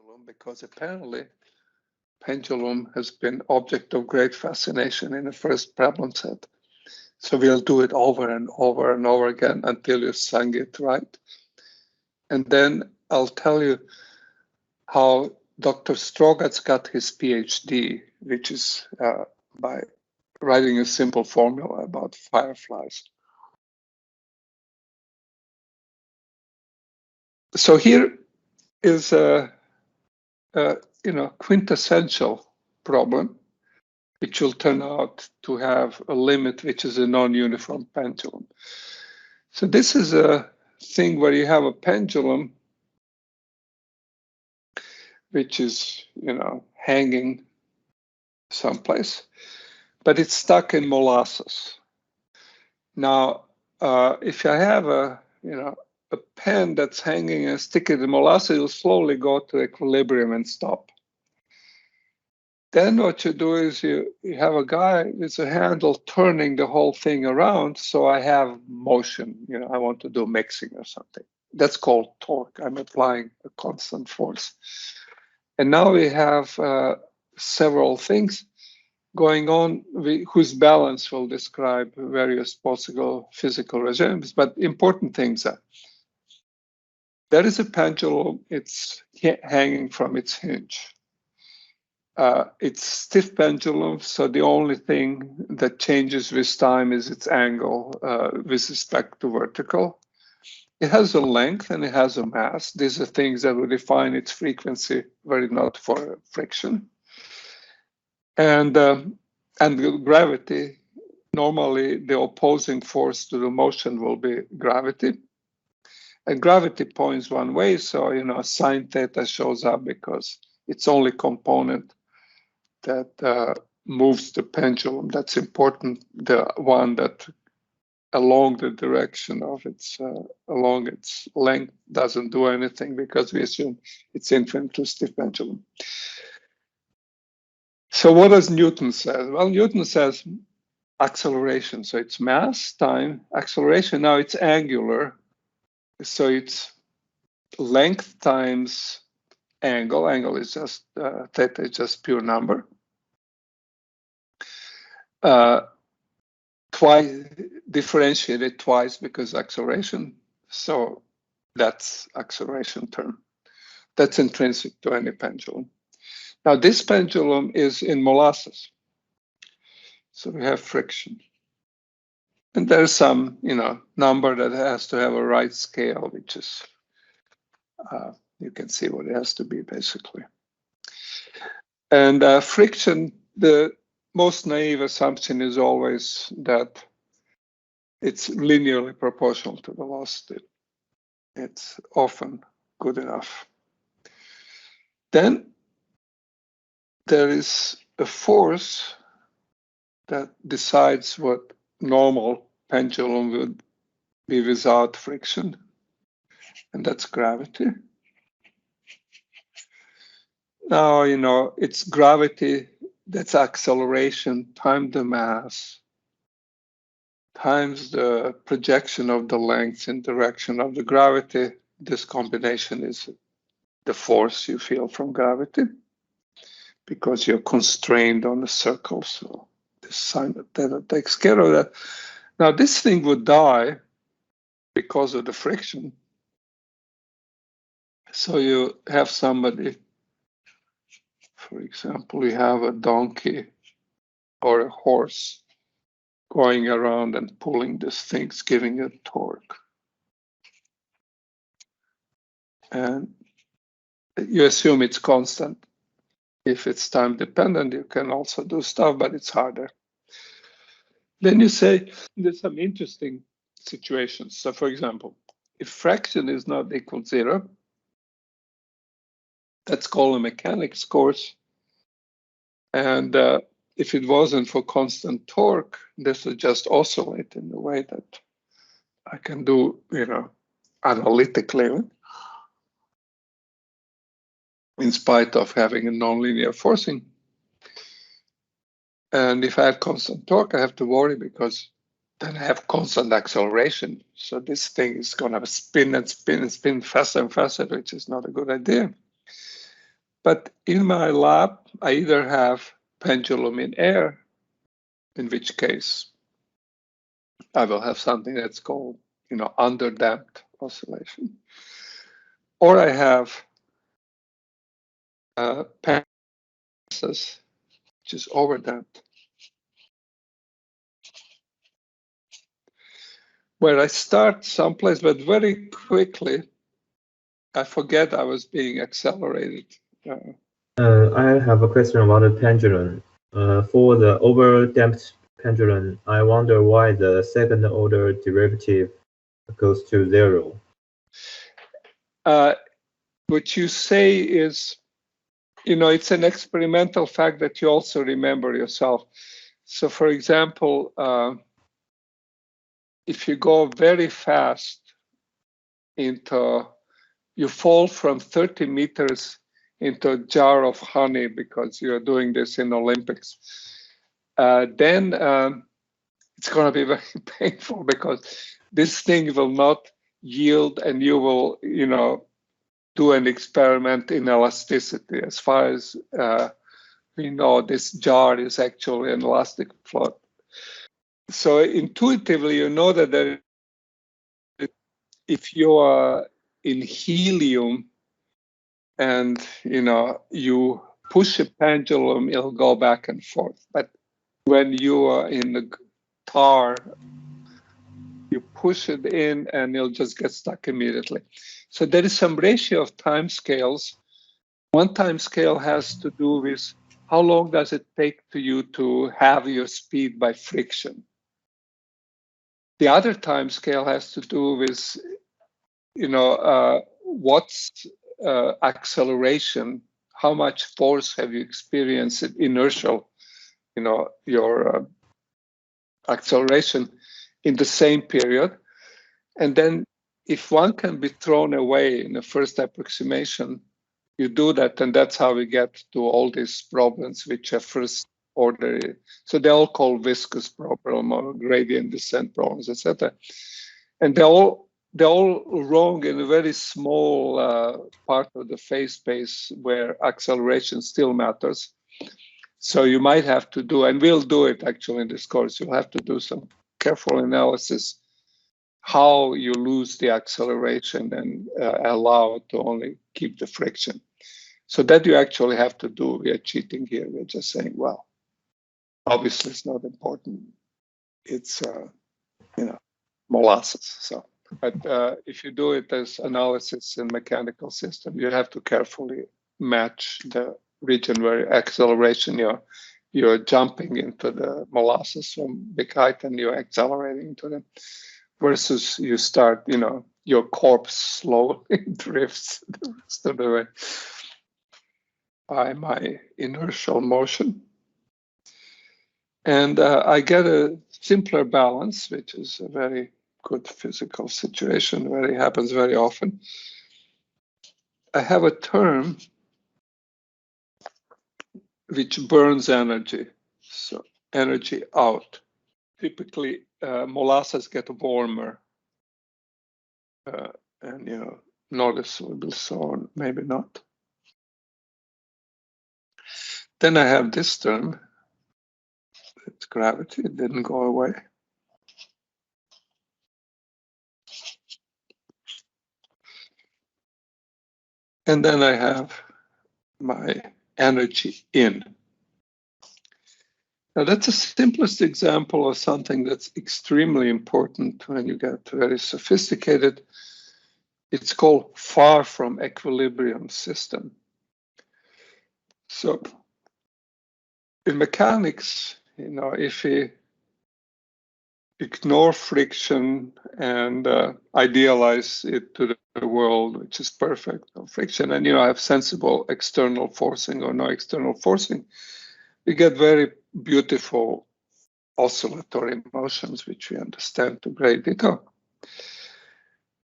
pendulum because apparently pendulum has been object of great fascination in the first problem set. So we'll do it over and over and over again until you sang it right. And then I'll tell you how Dr. Strogatz got his PhD, which is by writing a simple formula about fireflies. So here is a quintessential problem, which will turn out to have a limit, which is a non-uniform pendulum. So this is a thing where you have a pendulum which is, hanging someplace, but it's stuck in molasses. Now, if I have a pen that's hanging and sticking in molasses, it'll slowly go to equilibrium and stop. Then what you do is you have a guy with a handle turning the whole thing around, so I have motion. I want to do mixing or something. That's called torque. I'm applying a constant force. And now we have several things going on whose balance will describe various possible physical regimes. But important things are, there is a pendulum, it's hanging from its hinge. It's stiff pendulum, so the only thing that changes with time is its angle with respect to vertical. It has a length and it has a mass. These are things that will define its frequency were it not for friction. And gravity, normally the opposing force to the motion will be gravity. And gravity points one way, so sine theta shows up because it's only component that moves the pendulum. That's important, the one that along the direction of along its length doesn't do anything because we assume it's infinite to stiff pendulum. So what does Newton say? Well, Newton says acceleration. So it's mass time acceleration. Now it's angular. So it's length times angle. Angle is just theta is just pure number. Twice differentiated twice because acceleration. So that's acceleration term. That's intrinsic to any pendulum. Now this pendulum is in molasses. So we have friction. And there's some, number that has to have a right scale, which is, you can see what it has to be basically. And friction, the most naive assumption is always that it's linearly proportional to velocity. It's often good enough. Then there is a force that decides what normal pendulum would be without friction, and that's gravity. Now, it's gravity, that's acceleration times the mass, times the projection of the length in direction of the gravity. This combination is the force you feel from gravity because you're constrained on the circle. So this sine of theta takes care of that. Now this thing would die because of the friction. So you have somebody, for example, you have a donkey or a horse going around and pulling this thing, giving it torque. And you assume it's constant. If it's time dependent, you can also do stuff, but it's harder. Then you say there's some interesting situations. So for example, if fraction is not equal to 0, that's called a mechanics course. And if it wasn't for constant torque, this would just oscillate in the way that I can do, analytically, in spite of having a nonlinear forcing. And if I have constant torque, I have to worry because then I have constant acceleration. So this thing is going to spin and spin and spin faster and faster, which is not a good idea. But in my lab, I either have pendulum in air, in which case I will have something that's called, underdamped oscillation, or I have pendulum which is overdamped, where I start someplace, but very quickly I forget I was being accelerated. I have a question about the pendulum. For the overdamped pendulum, I wonder why the second order derivative goes to 0. What you say is, it's an experimental fact that you also remember yourself. So, for example, if you go very fast you fall from 30 meters into a jar of honey because you're doing this in Olympics, then it's going to be very painful because this thing will not yield, and you will, do an experiment in elasticity. As far as we know, this jar is actually an elastic float. So intuitively, you know that if you are in helium and you push a pendulum, it'll go back and forth. But when you are in the tar, you push it in and it'll just get stuck immediately. So there is some ratio of time scales. One time scale has to do with how long does it take to you to have your speed by friction. The other time scale has to do with, what's acceleration, how much force have you experienced inertial, your acceleration in the same period. And then if one can be thrown away in the first approximation, you do that, and that's how we get to all these problems which are first order. So they're all called viscous problem or gradient descent problems, etc. And they're all wrong in a very small part of the phase space where acceleration still matters. So you might have to do, and we'll do it actually in this course, you'll have to do some careful analysis how you lose the acceleration and allow to only keep the friction. So that you actually have to do. We are cheating here. We're just saying, well, obviously it's not important. It's, molasses. So, but if you do it as analysis in mechanical system, you have to carefully match the region where acceleration you're jumping into the molasses from big height and you're accelerating into them, versus you start, your corpse slowly drifts the rest of the way by my inertial motion. And I get a simpler balance, which is a very good physical situation where it happens very often. I have a term which burns energy, so energy out. Typically, molasses get warmer and, noticeable, so maybe not. Then I have this term, it's gravity, it didn't go away. And then I have my energy in. Now that's the simplest example of something that's extremely important when you get very sophisticated. It's called far from equilibrium system. So in mechanics, if we ignore friction and idealize it to the world, which is perfect, no friction, and have sensible external forcing or no external forcing, we get very beautiful oscillatory motions, which we understand to great detail.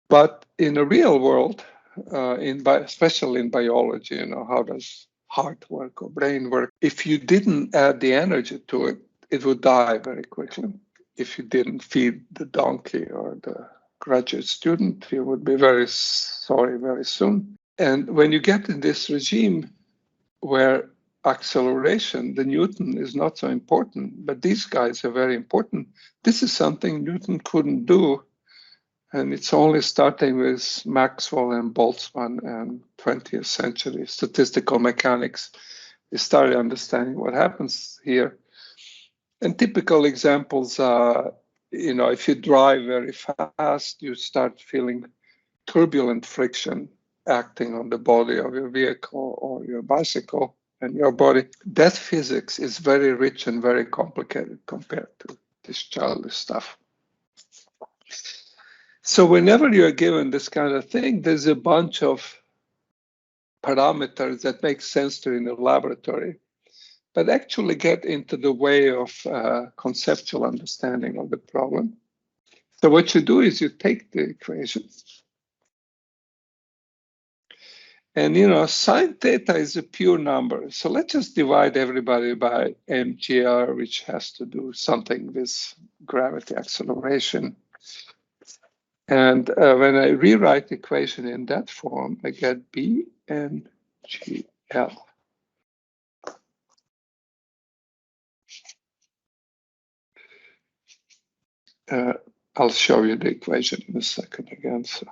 But in the real world, especially in biology, how does heart work or brain work? If you didn't add the energy to it, it would die very quickly. If you didn't feed the donkey or the graduate student, you would be very sorry very soon. And when you get in this regime, where acceleration, the Newton, is not so important, but these guys are very important. This is something Newton couldn't do, and it's only starting with Maxwell and Boltzmann and 20th century statistical mechanics. We started understanding what happens here. And typical examples are, if you drive very fast, you start feeling turbulent friction acting on the body of your vehicle or your bicycle and your body. That physics is very rich and very complicated compared to this childish stuff. So whenever you're given this kind of thing, there's a bunch of parameters that make sense to you in the laboratory, but actually get into the way of conceptual understanding of the problem. So what you do is you take the equations, and sine theta is a pure number. So let's just divide everybody by mgr, which has to do something with gravity acceleration. And when I rewrite the equation in that form, I get b and gl. I'll show you the equation in a second again. So.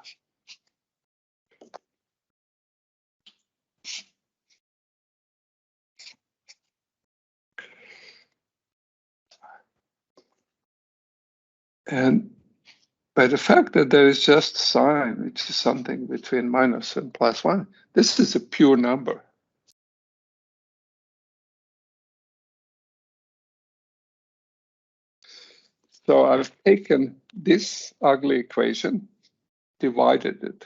And by the fact that there is just sine, which is something between minus and plus 1, this is a pure number. So I've taken this ugly equation, divided it.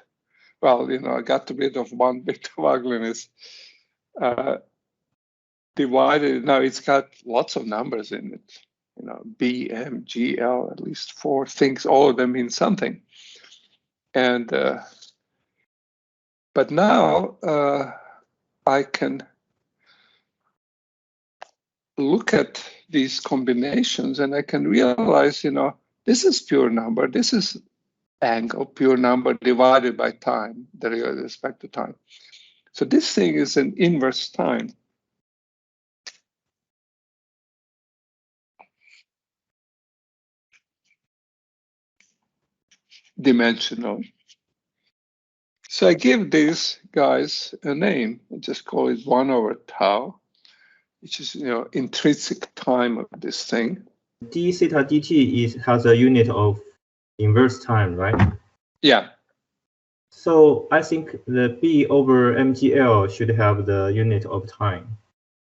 Well, I got rid of one bit of ugliness, divided it. Now it's got lots of numbers in it. B, M, G, L, at least 4 things, all of them mean something. And but now I can look at these combinations and I can realize, this is pure number. This is angle, pure number divided by time, the real respect to time. So this thing is an inverse time. Dimensional. So I give these guys a name. I just call it 1 over tau, which is intrinsic time of this thing. d theta dt has a unit of inverse time, right? Yeah. So I think the b over mgl should have the unit of time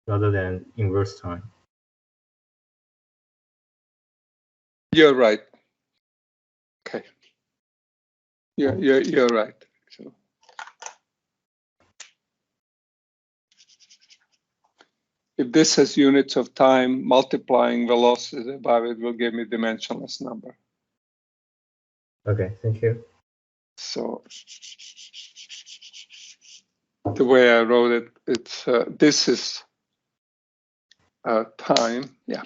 rather than inverse time. You're right. Okay. You're right. So, if this has units of time, multiplying velocity by it will give me dimensionless number. Okay, thank you. So the way I wrote it, it's this is time. Yeah.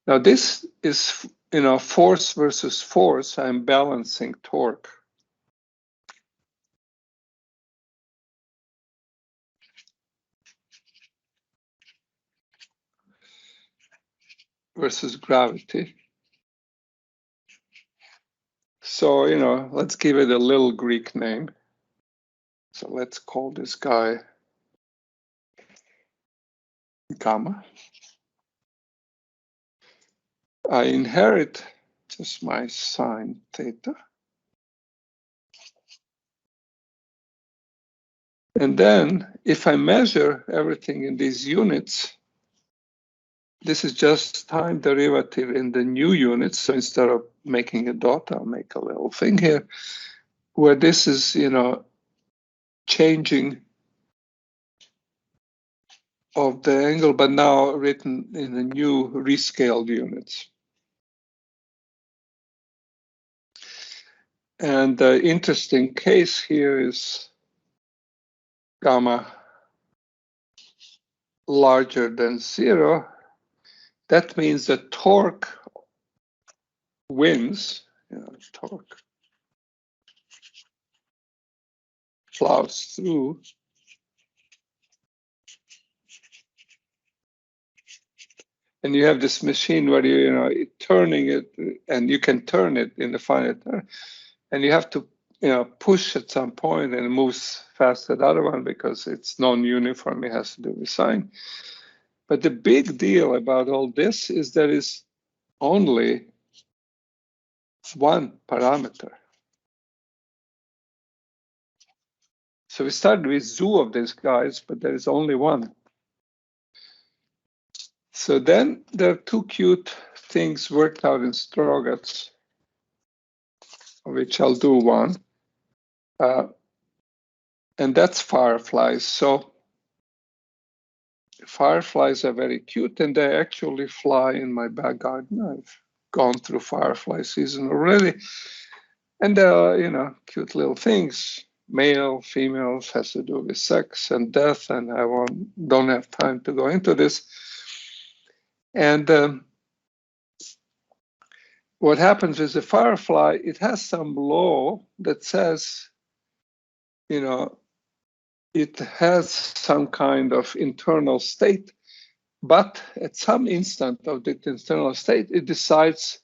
Now this is force versus force. I'm balancing torque. Versus gravity. So, let's give it a little Greek name. So let's call this guy gamma. I inherit just my sine theta. And then if I measure everything in these units, this is just time derivative in the new units. So instead of making a dot, I'll make a little thing here where this is, changing of the angle, but now written in the new rescaled units. And the interesting case here is gamma larger than 0. That means that torque wins, torque plows through And you have this machine where turning it, and you can turn it in the finite, and you have to push at some point, and it moves faster than the other one because it's non-uniform. It has to do with sign. But the big deal about all this is there is only one parameter. So we started with zoo of these guys, but there is only one. So then there are two cute things worked out in Strogatz, which I'll do one. And that's fireflies. So fireflies are very cute, and they actually fly in my back garden. I've gone through firefly season already. And there are, cute little things. Male, females, has to do with sex and death, and I don't have time to go into this. And what happens with the firefly, it has some law that says, it has some kind of internal state, but at some instant of the internal state, it decides,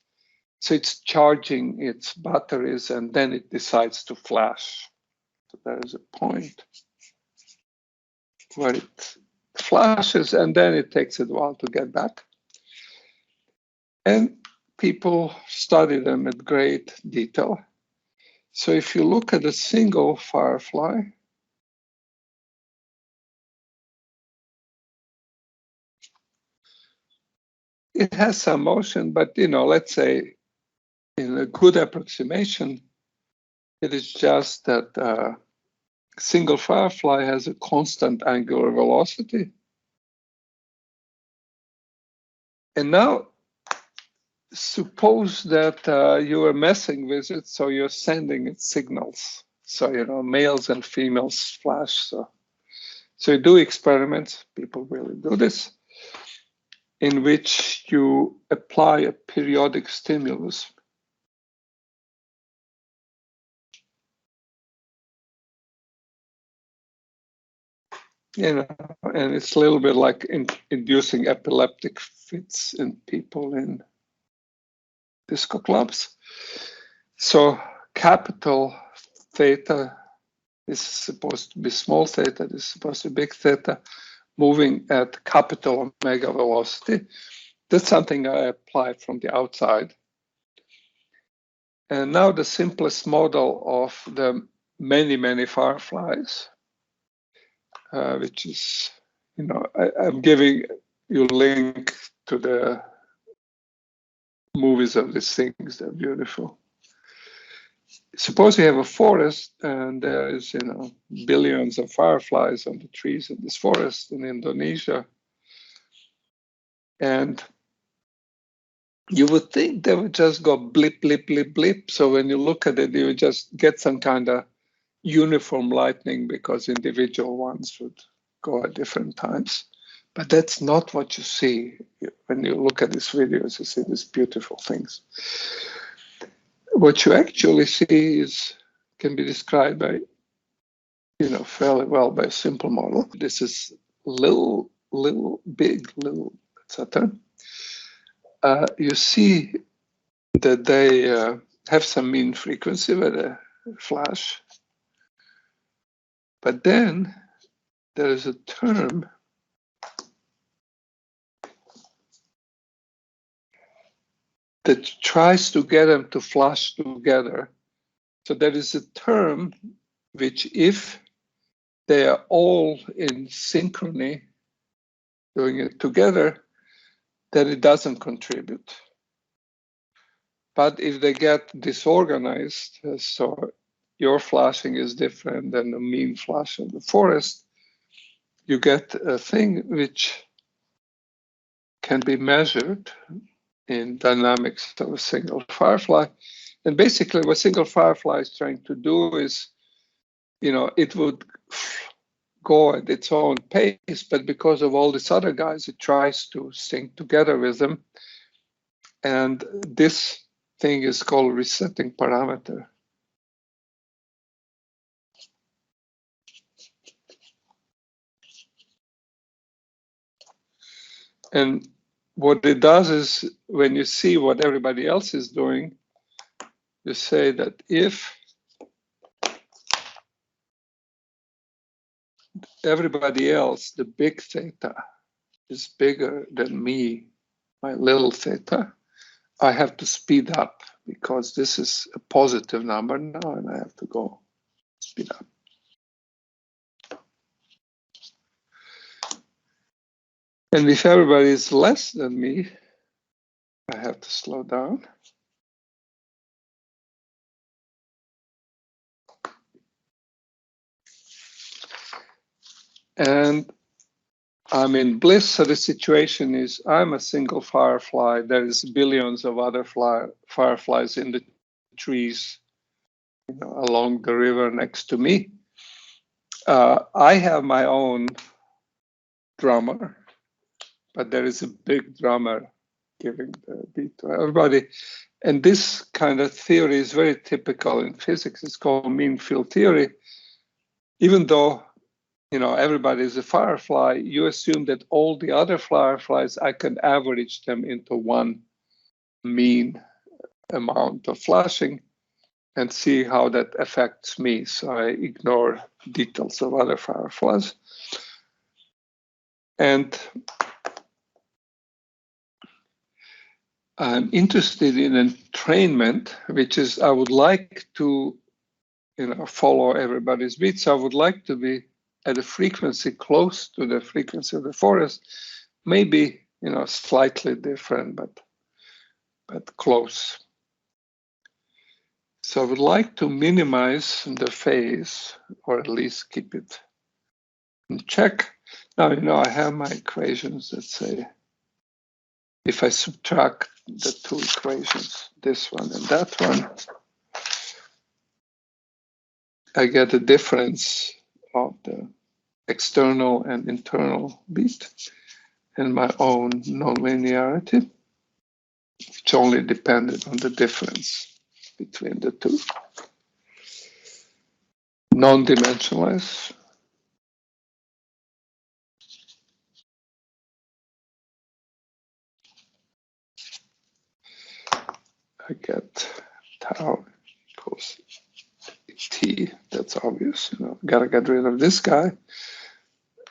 so it's charging its batteries, and then it decides to flash. So there is a point where it flashes, and then it takes it a while to get back. And people study them at great detail. So if you look at a single firefly, it has some motion, but let's say in a good approximation, it is just that a single firefly has a constant angular velocity. And now suppose that you are messing with it, so you're sending it signals. So, males and females flash. So you do experiments, people really do this, in which you apply a periodic stimulus. And it's a little bit like inducing epileptic fits in people in disco clubs. So capital theta is supposed to be small theta, this is supposed to be big theta, moving at capital omega velocity. That's something I applied from the outside. And now the simplest model of the many, many fireflies, which is, I'm giving you a link to the movies of these things. They're beautiful. Suppose you have a forest, and there is, billions of fireflies on the trees in this forest in Indonesia. And you would think they would just go blip, blip, blip, blip. So when you look at it, you would just get some kind of uniform lightning because individual ones would go at different times. But that's not what you see. When you look at these videos, you see these beautiful things. What you actually see can be described by, fairly well by a simple model. This is little, big, little, etc. You see that they have some mean frequency where they flash. But then there is a term that tries to get them to flash together. So there is a term which, if they are all in synchrony, doing it together, then it doesn't contribute. But if they get disorganized, so your flashing is different than the mean flash in the forest, you get a thing which can be measured in dynamics of a single firefly. And basically what single firefly is trying to do is, it would go at its own pace, but because of all these other guys, it tries to sync together with them. And this thing is called resetting parameter. And what it does is when you see what everybody else is doing, you say that if everybody else, the big theta, is bigger than me, my little theta, I have to speed up because this is a positive number now and I have to go speed up. And if everybody is less than me, I have to slow down. And I'm in bliss, so the situation is I'm a single firefly. There is billions of other fireflies in the trees, along the river next to me. I have my own drummer, but there is a big drummer giving the beat to everybody. And this kind of theory is very typical in physics. It's called mean field theory. Even though everybody is a firefly, you assume that all the other fireflies, I can average them into one mean amount of flashing and see how that affects me. So I ignore details of other fireflies. And I'm interested in entrainment, which is I would like to follow everybody's beats. I would like to be at a frequency close to the frequency of the forest, maybe slightly different, but close. So I would like to minimize the phase, or at least keep it in check. Now I have my equations that say if I subtract the two equations, this one and that one, I get a difference of the external and internal beat and my own nonlinearity, which only depended on the difference between the two. Non-dimensionless. I get tau equals t. That's obvious. Gotta get rid of this guy.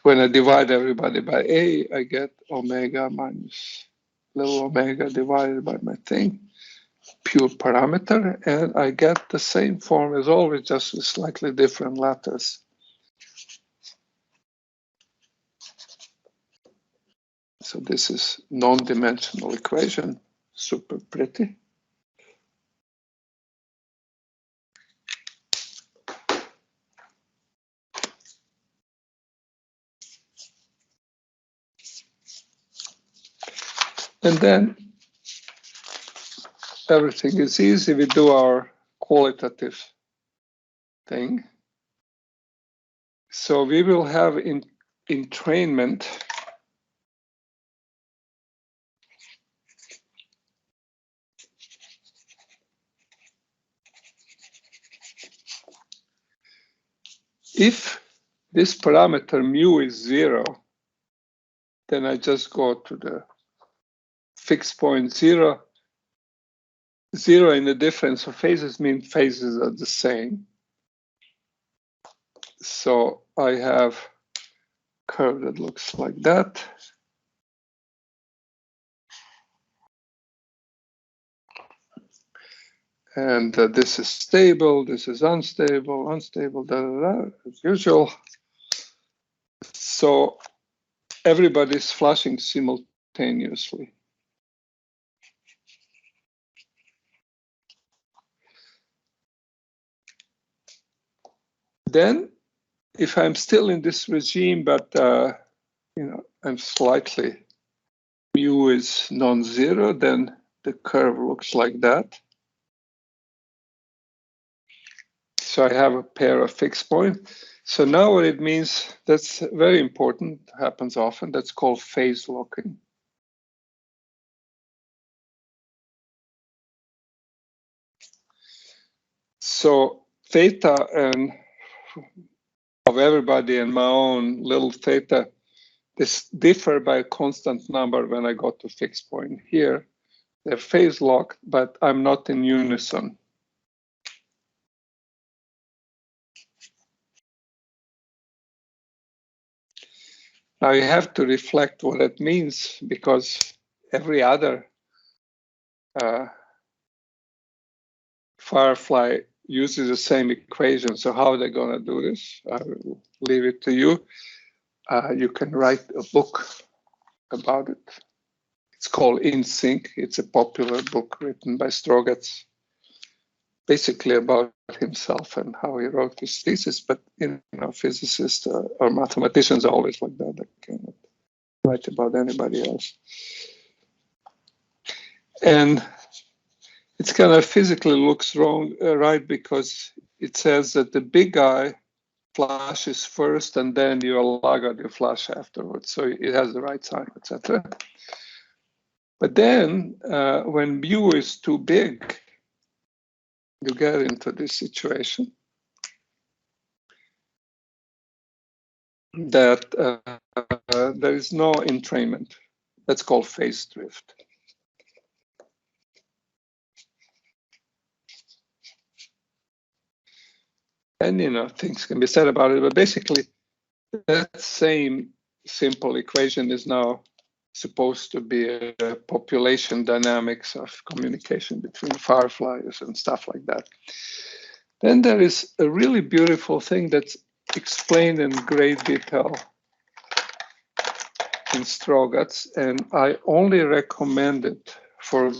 When I divide everybody by a, I get omega minus little omega divided by my thing, pure parameter, and I get the same form as always, just with slightly different letters. So this is non-dimensional equation, super pretty. And then everything is easy. We do our qualitative thing. So we will have entrainment if this parameter mu is 0, then I just go to the fixed point 0. 0 in the difference of phases means phases are the same. So I have a curve that looks like that. And this is stable, this is unstable, unstable, as usual. So everybody's flashing simultaneously. Then, if I'm still in this regime, but I'm slightly mu is non-zero, then the curve looks like that. So I have a pair of fixed points. So now what it means, that's very important, happens often, that's called phase locking. So theta and of everybody and my own little theta, this differ by a constant number when I go to fixed point here. They're phase locked, but I'm not in unison. Now you have to reflect what it means, because every other Firefly uses the same equation. So how are they going to do this? I will leave it to you. You can write a book about it. It's called In Sync. It's a popular book written by Strogatz, basically about himself and how he wrote his thesis. But physicists or mathematicians are always like that. They cannot write about anybody else. And it's kind of physically looks wrong, right? Because it says that the big guy flashes first, and then your laggard you flash afterwards. So it has the right sign, etc. But then when mu is too big, you get into this situation that there is no entrainment. That's called phase drift. And things can be said about it, but basically that same simple equation is now supposed to be a population dynamics of communication between fireflies and stuff like that. Then there is a really beautiful thing that's explained in great detail in Strogatz, and I only recommend it for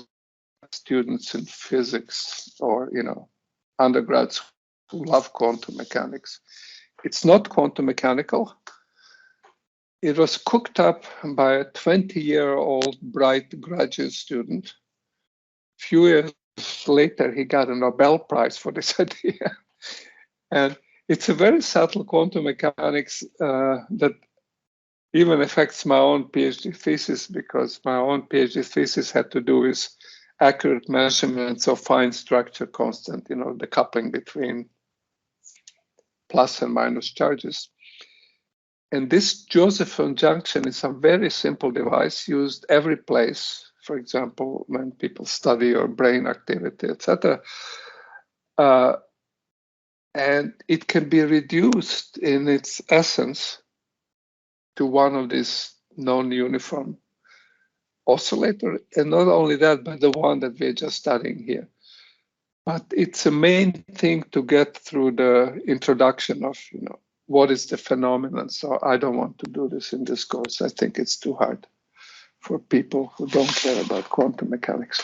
students in physics or undergrads who love quantum mechanics. It's not quantum mechanical. It was cooked up by a 20-year-old bright graduate student. A few years later, he got a Nobel Prize for this idea. And it's a very subtle quantum mechanics that even affects my own PhD thesis, because my own PhD thesis had to do with accurate measurements of fine structure constant, the coupling between plus and minus charges. And this Josephson junction is a very simple device used every place. For example, when people study your brain activity, etc. And it can be reduced in its essence to one of these non-uniform oscillator. And not only that, but the one that we're just studying here. But it's a main thing to get through the introduction of, what is the phenomenon. So I don't want to do this in this course. I think it's too hard for people who don't care about quantum mechanics.